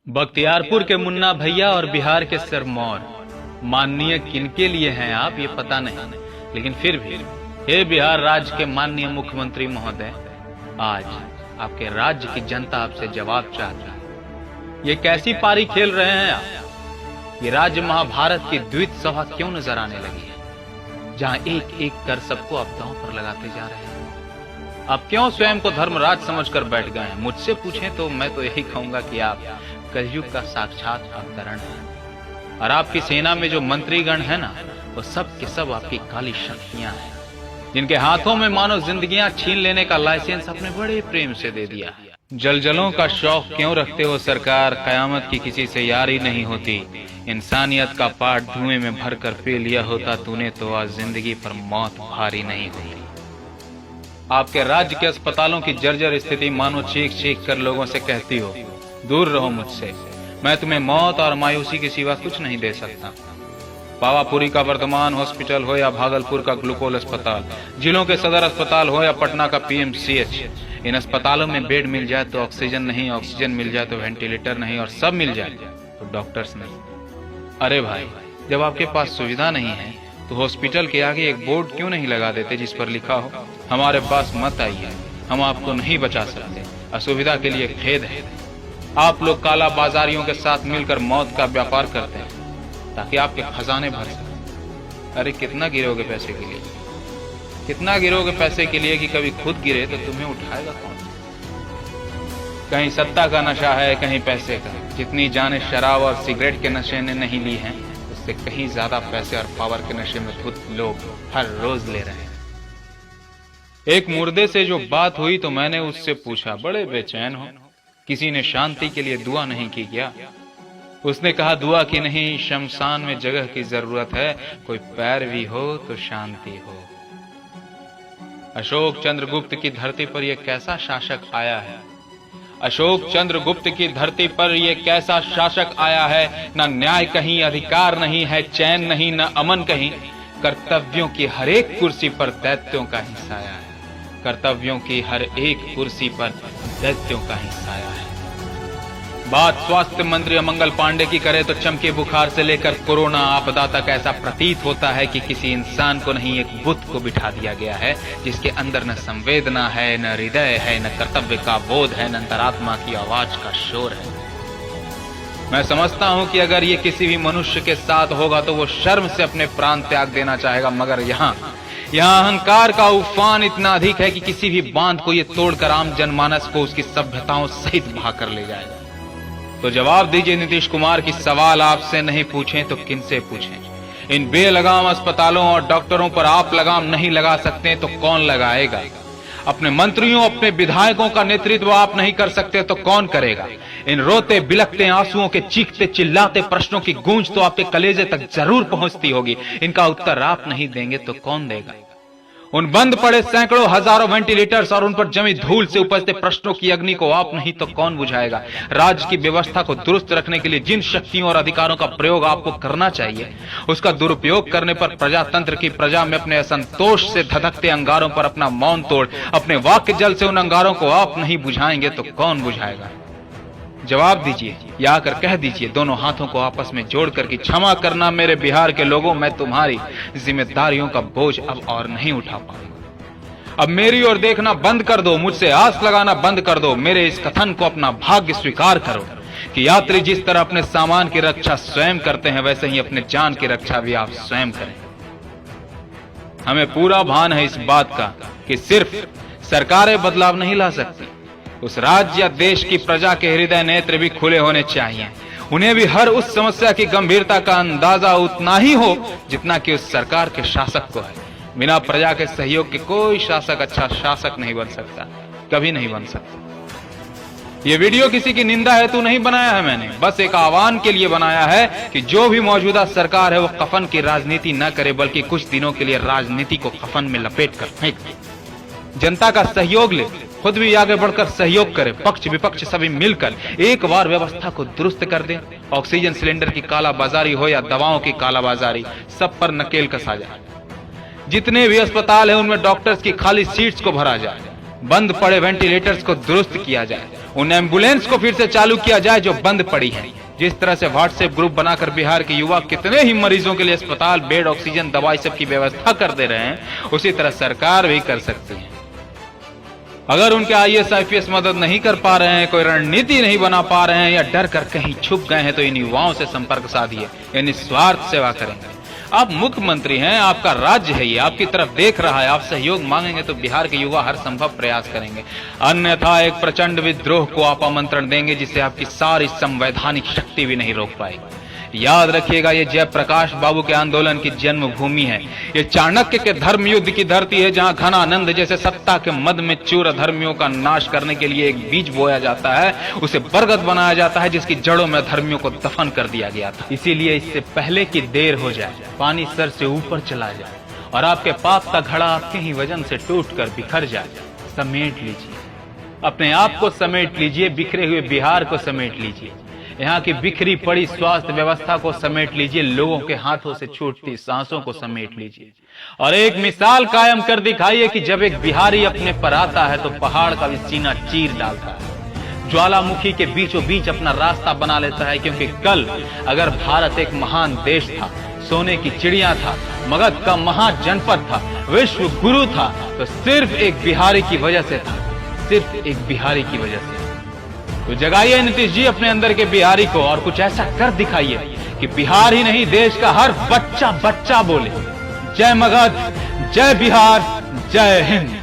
बख्तियारपुर के मुन्ना भैया और बिहार के सिरमौर माननीय किनके लिए हैं आप ये पता नहीं, लेकिन फिर भी हे बिहार राज्य के माननीय मुख्यमंत्री महोदय, आज आपके राज्य की जनता आपसे जवाब चाहती है। ये कैसी पारी खेल रहे हैं आप? ये राज्य महाभारत की द्वित सभा क्यों नजर आने लगी है, जहां एक एक कर सबको आप दांव पर लगाते जा रहे हैं? आप क्यों स्वयं को धर्मराज समझकर बैठ गए हैं? मुझसे पूछें तो मैं तो यही कहूंगा कि आप कलयुग का साक्षात अवतरण है। और आपकी सेना में जो मंत्रीगण है ना, वो सब के सब आपकी काली शक्तियां हैं, जिनके हाथों में मानो जिंदगियां छीन लेने का लाइसेंस अपने बड़े प्रेम से दे दिया। जलजलों का शौक क्यों रखते हो सरकार? कयामत की किसी से यारी नहीं होती। इंसानियत का पाठ धुएं में भरकर पी लिया होता तूने तो आज जिंदगी पर मौत भारी नहीं होती। आपके राज्य के अस्पतालों की जर्जर स्थिति मानो चीख चीख कर लोगों से कहती हो, दूर रहो मुझसे, मैं तुम्हें मौत और मायूसी के सिवा कुछ नहीं दे सकता। पावापुरी का वर्धमान हॉस्पिटल हो या भागलपुर का ग्लूकोल अस्पताल, जिलों के सदर अस्पताल हो या पटना का पीएमसीएच, इन अस्पतालों में बेड मिल जाए तो ऑक्सीजन नहीं, ऑक्सीजन मिल जाए तो वेंटिलेटर नहीं, और सब मिल जाए तो डॉक्टर्स नहीं। अरे भाई, जब आपके पास सुविधा नहीं है तो हॉस्पिटल के आगे एक बोर्ड क्यों नहीं लगा देते जिस पर लिखा हो, हमारे पास मत आइए, हम आपको नहीं बचा सकते। असुविधा के लिए खेद है। आप लोग काला बाजारियों के साथ मिलकर मौत का व्यापार करते हैं ताकि आपके खजाने भर सकें। अरे कितना गिरोगे पैसे के लिए? कितना गिरोगे पैसे के लिए कि कभी खुद गिरे तो तुम्हें उठाएगा कौन? कहीं सत्ता का नशा है, कहीं पैसे का। जितनी जाने शराब और सिगरेट के नशे ने नहीं ली हैं, उससे कहीं ज्यादा पैसे और पावर के नशे में खुद लोग हर रोज ले रहे हैं। एक मुर्दे से जो बात हुई तो मैंने उससे पूछा, बड़े बेचैन हो, किसी ने शांति के लिए दुआ नहीं की क्या? उसने कहा, दुआ की नहीं, शमशान में जगह की जरूरत है, कोई पैरवी हो तो शांति हो। अशोक चंद्रगुप्त की धरती पर यह कैसा शासक आया है? अशोक चंद्रगुप्त की धरती पर यह कैसा शासक आया है? न न्याय कहीं, अधिकार नहीं है, चैन नहीं, न अमन कहीं। कर्तव्यों की हर एक कुर्सी पर दैत्यों का ही साया है। कर्तव्यों की हर एक कुर्सी पर दैत्यों का ही साया है। बात स्वास्थ्य मंत्री अमंगल पांडे की करे तो चमके बुखार से लेकर कोरोना आपदा तक ऐसा प्रतीत होता है कि किसी इंसान को नहीं, एक बुत को बिठा दिया गया है, जिसके अंदर न संवेदना है, न हृदय है, न कर्तव्य का बोध है, न अंतरात्मा की आवाज का शोर है। मैं समझता हूं कि अगर ये किसी भी मनुष्य के साथ होगा तो वो शर्म से अपने प्राण त्याग देना चाहेगा, मगर यहाँ अहंकार का उफान इतना अधिक है कि किसी भी बांध को ये तोड़कर आम जनमानस को उसकी सभ्यताओं सहित भाग कर ले जाएगा। तो जवाब दीजिए नीतीश कुमार की सवाल आपसे नहीं पूछें तो किनसे पूछें? इन बेलगाम अस्पतालों और डॉक्टरों पर आप लगाम नहीं लगा सकते तो कौन लगाएगा? अपने मंत्रियों, अपने विधायकों का नेतृत्व आप नहीं कर सकते तो कौन करेगा? इन रोते बिलखते आंसुओं के चीखते चिल्लाते प्रश्नों की गूंज तो आपके कलेजे तक जरूर पहुंचती होगी। इनका उत्तर आप नहीं देंगे तो कौन देगा? उन बंद पड़े सैकड़ों हजारों वेंटिलेटर्स और उन पर जमी धूल से उपजते प्रश्नों की अग्नि को आप नहीं तो कौन बुझाएगा? राज्य की व्यवस्था को दुरुस्त रखने के लिए जिन शक्तियों और अधिकारों का प्रयोग आपको करना चाहिए, उसका दुरुपयोग करने पर प्रजातंत्र की प्रजा में अपने असंतोष से धधकते अंगारों पर अपना मौन तोड़ अपने वाक्य जल से उन अंगारों को आप नहीं बुझाएंगे तो कौन बुझाएगा? जवाब दीजिए या आकर कह दीजिए दोनों हाथों को आपस में जोड़कर कि क्षमा करना मेरे बिहार के लोगों, मैं तुम्हारी जिम्मेदारियों का बोझ अब और नहीं उठा पाऊंगा। अब मेरी ओर देखना बंद कर दो, मुझसे आस लगाना बंद कर दो। मेरे इस कथन को अपना भाग्य स्वीकार करो कि यात्री जिस तरह अपने सामान की रक्षा स्वयं करते हैं, वैसे ही अपने जान की रक्षा भी आप स्वयं करें। हमें पूरा भान है इस बात का कि सिर्फ सरकारें बदलाव नहीं ला सकती, उस राज्य या देश की प्रजा के हृदय नेत्र भी खुले होने चाहिए। उन्हें भी हर उस समस्या की गंभीरता का अंदाजा उतना ही हो जितना कि उस सरकार के शासक को है। बिना प्रजा के सहयोग के कोई शासक अच्छा शासक नहीं बन सकता, कभी नहीं बन सकता। ये वीडियो किसी की निंदा हेतु नहीं बनाया है मैंने, बस एक आह्वान के लिए बनाया है कि जो भी मौजूदा सरकार है वो कफन की राजनीति न करे, बल्कि कुछ दिनों के लिए राजनीति को कफन में लपेट कर फेंक दे। जनता का सहयोग ले, खुद भी आगे बढ़कर सहयोग करे, पक्ष विपक्ष सभी मिलकर एक बार व्यवस्था को दुरुस्त कर दें। ऑक्सीजन सिलेंडर की कालाबाजारी हो या दवाओं की कालाबाजारी, सब पर नकेल कसा जाए। जितने भी अस्पताल हैं उनमें डॉक्टर्स की खाली सीट्स को भरा जाए, बंद पड़े वेंटिलेटर्स को दुरुस्त किया जाए, उन एम्बुलेंस को फिर से चालू किया जाए जो बंद पड़ी है। जिस तरह से व्हाट्सएप ग्रुप बनाकर बिहार के युवा कितने ही मरीजों के लिए अस्पताल, बेड, ऑक्सीजन, दवाई सब की व्यवस्था कर दे रहे हैं, उसी तरह सरकार भी कर सकती है। अगर उनके IAS IPS मदद नहीं कर पा रहे हैं, कोई रणनीति नहीं बना पा रहे हैं या डर कर कहीं छुप गए हैं, तो इन युवाओं से संपर्क साधिए, ये निस्वार्थ सेवा करेंगे। आप मुख्यमंत्री हैं, आपका राज्य है, ये आपकी तरफ देख रहा है, आप सहयोग मांगेंगे तो बिहार के युवा हर संभव प्रयास करेंगे, अन्यथा एक प्रचंड विद्रोह को आप आमंत्रण देंगे जिसे आपकी सारी संवैधानिक शक्ति भी नहीं रोक पाएगी। याद रखिएगा, ये जयप्रकाश बाबू के आंदोलन की जन्मभूमि है, ये चाणक्य के धर्म युद्ध की धरती है, जहां घनानंद जैसे सत्ता के मद में चूर धर्मियों का नाश करने के लिए एक बीज बोया जाता है, उसे बरगद बनाया जाता है, जिसकी जड़ों में धर्मियों को दफन कर दिया गया था। इसीलिए इससे पहले कि देर हो जाए, पानी सर से ऊपर चला जाए और आपके पाप का घड़ा आपके ही वजन से टूट कर बिखर जाए, समेट लीजिए, अपने आप को समेट लीजिए, बिखरे हुए बिहार को समेट लीजिए, यहाँ की बिखरी पड़ी स्वास्थ्य व्यवस्था को समेट लीजिए, लोगों के हाथों से छूटती सांसों को समेट लीजिए और एक मिसाल कायम कर दिखाइए कि जब एक बिहारी अपने पर आता है तो पहाड़ का भी सीना चीर डालता है, ज्वालामुखी के बीचों बीच अपना रास्ता बना लेता है। क्योंकि कल अगर भारत एक महान देश था, सोने की चिड़िया था, मगध का महाजनपद था, विश्व गुरु था, तो सिर्फ एक बिहारी की वजह से था, सिर्फ एक बिहारी की वजह से। तो जगाइए नीतीश जी अपने अंदर के बिहारी को और कुछ ऐसा कर दिखाइए कि बिहार ही नहीं, देश का हर बच्चा बच्चा बोले, जय मगध, जय बिहार, जय हिंद।